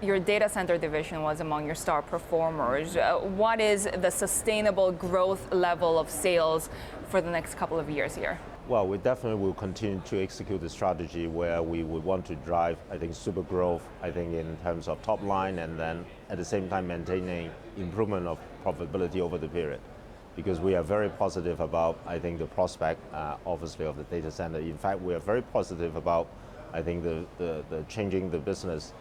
Your data center division was among your star performers. What is the sustainable growth level of sales for the next couple of years here? Well, we definitely will continue to execute the strategy where we would want to drive, super growth, in terms of top line, and then at the same time maintaining improvement of profitability over the period. Because we are very positive about, the prospect, obviously, of the data center. In fact, we are very positive about, the changing the business,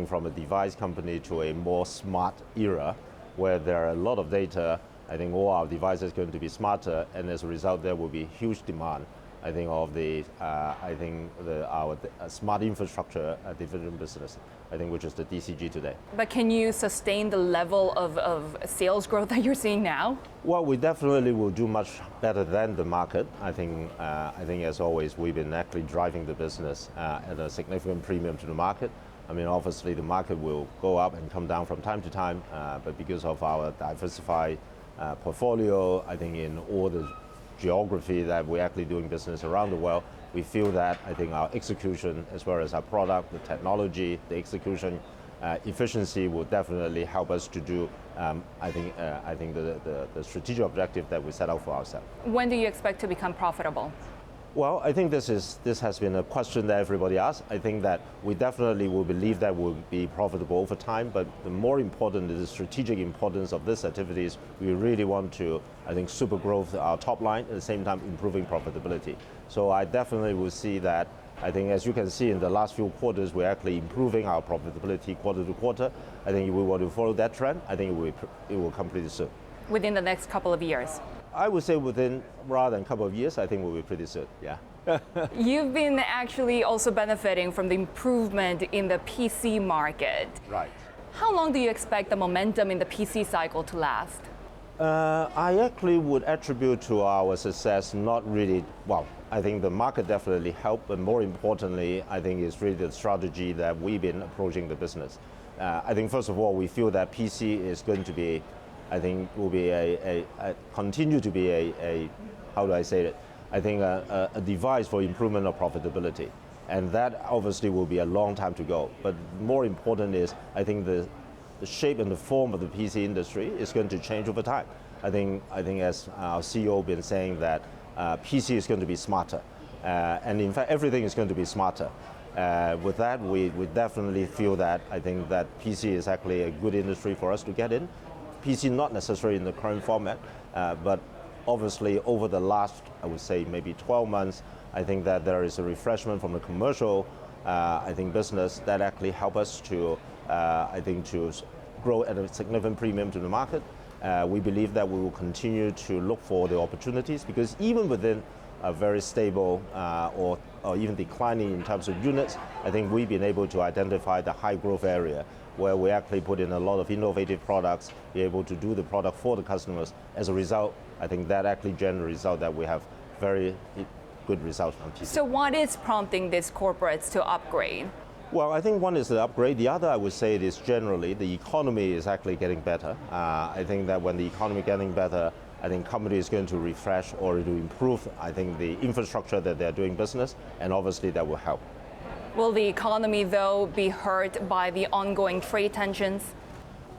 from a device company to a more smart era, where there are a lot of data. All our devices are going to be smarter, and as a result, there will be huge demand, of our smart infrastructure division business, which is the DCG today. But can you sustain the level of sales growth that you're seeing now? Well, we definitely will do much better than the market. I think as always, we've been actually driving the business at a significant premium to the market. Obviously, the market will go up and come down from time to time, but because of our diversified portfolio, in all the geography that we're actually doing business around the world, we feel that our execution, as well as our product, the technology, the execution efficiency will definitely help us to do, the strategic objective that we set out for ourselves. When do you expect to become profitable? Well, this has been a question that everybody asks. That we definitely will believe that we'll be profitable over time, but the more important is the strategic importance of this activities. We really want to, super growth our top line, at the same time improving profitability. So I definitely will see that, as you can see in the last few quarters, we're actually improving our profitability quarter to quarter. We want to follow that trend. It will come pretty soon. Within the next couple of years? I would say within, rather than a couple of years, we'll be pretty soon, yeah. You've been actually also benefiting from the improvement in the PC market. Right. How long do you expect the momentum in the PC cycle to last? I actually would attribute to our success not really, the market definitely helped, but more importantly, it's really the strategy that we've been approaching the business. First of all, we feel that PC is going to be, will be continue to be a device for improvement of profitability. And that obviously will be a long time to go. But more important is, the shape and the form of the PC industry is going to change over time. As our CEO been saying that PC is going to be smarter. And in fact, everything is going to be smarter. With that, we definitely feel that, that PC is actually a good industry for us to get in. PC not necessarily in the current format, but obviously over the last, I would say maybe 12 months, that there is a refreshment from the commercial, business that actually help us to, to grow at a significant premium to the market. We believe that we will continue to look for the opportunities, because even within a very stable or even declining in terms of units, we've been able to identify the high growth area where we actually put in a lot of innovative products, be able to do the product for the customers. As a result, that actually generates a result that we have very good results on PC. So what is prompting these corporates to upgrade? Well, one is the upgrade. The other, I would say, is generally the economy is actually getting better. That when the economy getting better, company is going to refresh or to improve, the infrastructure that they're doing business, and obviously that will help. Will the economy, though, be hurt by the ongoing trade tensions?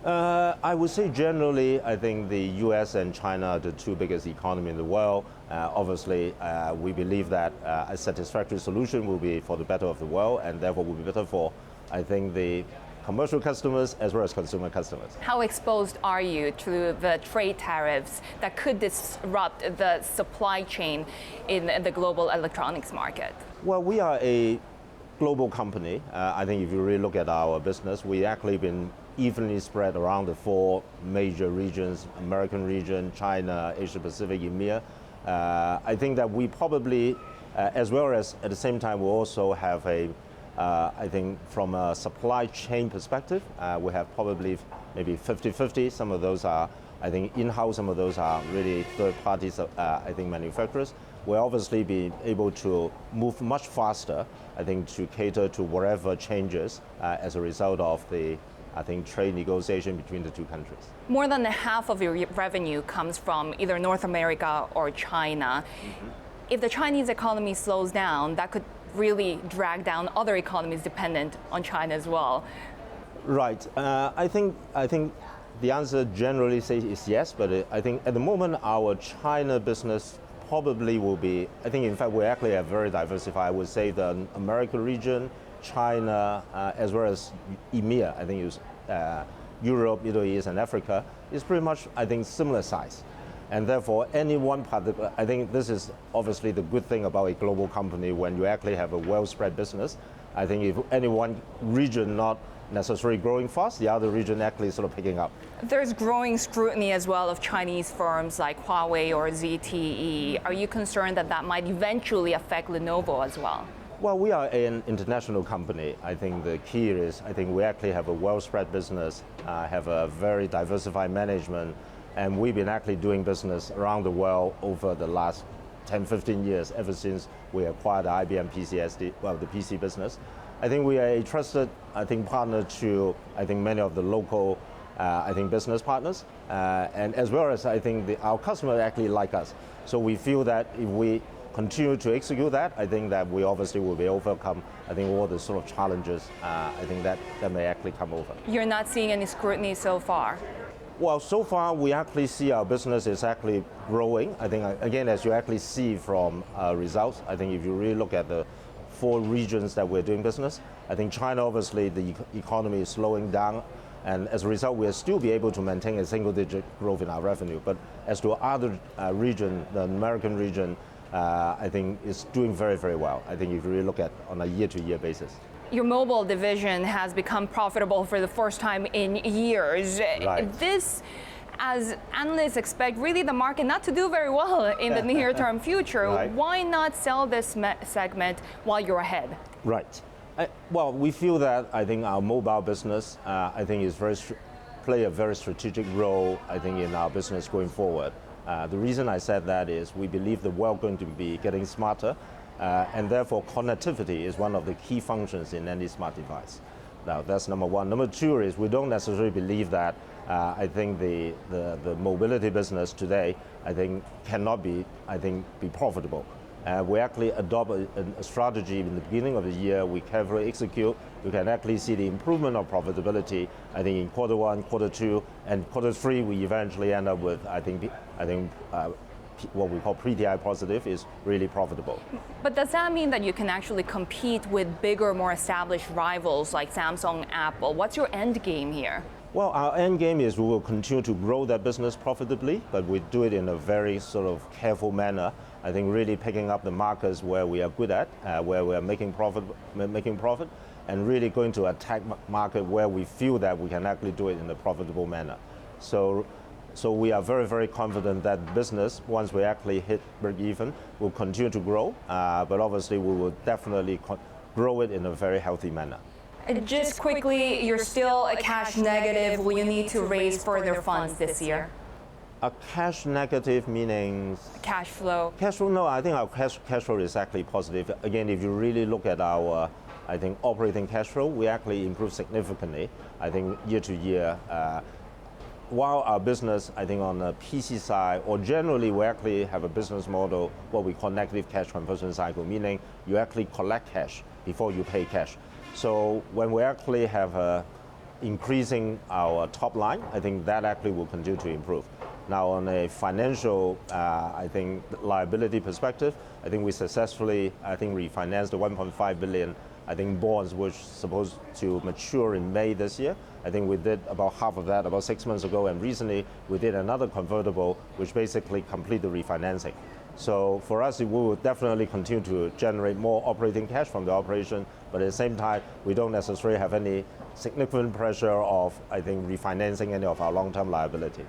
I would say generally, the US and China are the two biggest economies in the world. Obviously, we believe that a satisfactory solution will be for the better of the world, and therefore will be better for, the commercial customers as well as consumer customers. How exposed are you to the trade tariffs that could disrupt the supply chain in the global electronics market? Well, we are a global company. If you really look at our business, we actually been evenly spread around the four major regions: American region, China, Asia Pacific, EMEA. That we probably, as well as at the same time, we also have a, from a supply chain perspective, we have probably maybe 50-50. Some of those are, in-house, some of those are really third parties, manufacturers. We'll obviously be able to move much faster, to cater to whatever changes as a result of the, trade negotiation between the two countries. More than half of your revenue comes from either North America or China. Mm-hmm. If the Chinese economy slows down, that could really drag down other economies dependent on China as well. Right. I think the answer generally says is yes, but I think at the moment our China business probably will be. I think in fact we actually are very diversified. I would say the American region, China, as well as EMEA. I think is Europe, Middle East, and Africa is pretty much I think similar size. And therefore, any one part, I think this is obviously the good thing about a global company when you actually have a well-spread business. I think if any one region not necessarily growing fast, the other region actually sort of picking up. There's growing scrutiny as well of Chinese firms like Huawei or ZTE. Are you concerned that that might eventually affect Lenovo as well? Well, we are an international company. I think the key is, I think we actually have a well-spread business, have a very diversified management, and we've been actually doing business around the world over the last 10, 15 years, ever since we acquired the IBM PCSD, the PC business. I think we are a trusted, partner to, many of the local, business partners, and as well as our customers actually like us. So we feel that if we continue to execute that, I think that we obviously will be overcome, all the sort of challenges, that may actually come over. You're not seeing any scrutiny so far? Well, so far we actually see our business is actually growing. I think, again, as you actually see from results, I think if you really look at the 4 regions that we're doing business, I think China, obviously, the economy is slowing down, and as a result, we'll still be able to maintain a single-digit growth in our revenue. But as to other region, the American region, I think is doing very, very well. I think if you really look at on a year-to-year basis. Your mobile division has become profitable for the first time in years. Right. This, as analysts expect, really the market not to do very well in the near-term future. Right. Why not sell this segment while you're ahead? Right. Well, we feel that our mobile business, is play a very strategic role, in our business going forward. The reason I said that is we believe the world going to be getting smarter. And therefore, connectivity is one of the key functions in any smart device. Now, that's number one. Number two is we don't necessarily believe that the mobility business today, cannot be profitable. We actually adopt a strategy in the beginning of the year. We carefully execute. We can actually see the improvement of profitability. In quarter 1, quarter 2, and quarter 3, we eventually end up with what we call PTI positive is really profitable. But does that mean that you can actually compete with bigger, more established rivals like Samsung, Apple? What's your end game here? Well, our end game is we will continue to grow that business profitably, but we do it in a very sort of careful manner. Really picking up the markets where we are good at, where we are making profit, and really going to attack market where we feel that we can actually do it in a profitable manner. So we are very, very confident that business, once we actually hit break even, will continue to grow. But obviously, we will definitely grow it in a very healthy manner. Just quickly, you're still a cash negative. Will you need to raise further funds this year? A cash negative meaning? Cash flow. Cash flow, no, I think our cash flow is actually positive. Again, if you really look at our, operating cash flow, we actually improved significantly, year to year. While our business, on the PC side, or generally we actually have a business model, what we call negative cash conversion cycle, meaning you actually collect cash before you pay cash. So when we actually have increasing our top line, that actually will continue to improve. Now on a financial, liability perspective, we successfully, refinanced the 1.5 billion bonds which supposed to mature in May this year. We did about half of that about 6 months ago, and recently we did another convertible which basically complete the refinancing. So for us, we will definitely continue to generate more operating cash from the operation, but at the same time, we don't necessarily have any significant pressure of, refinancing any of our long-term liability.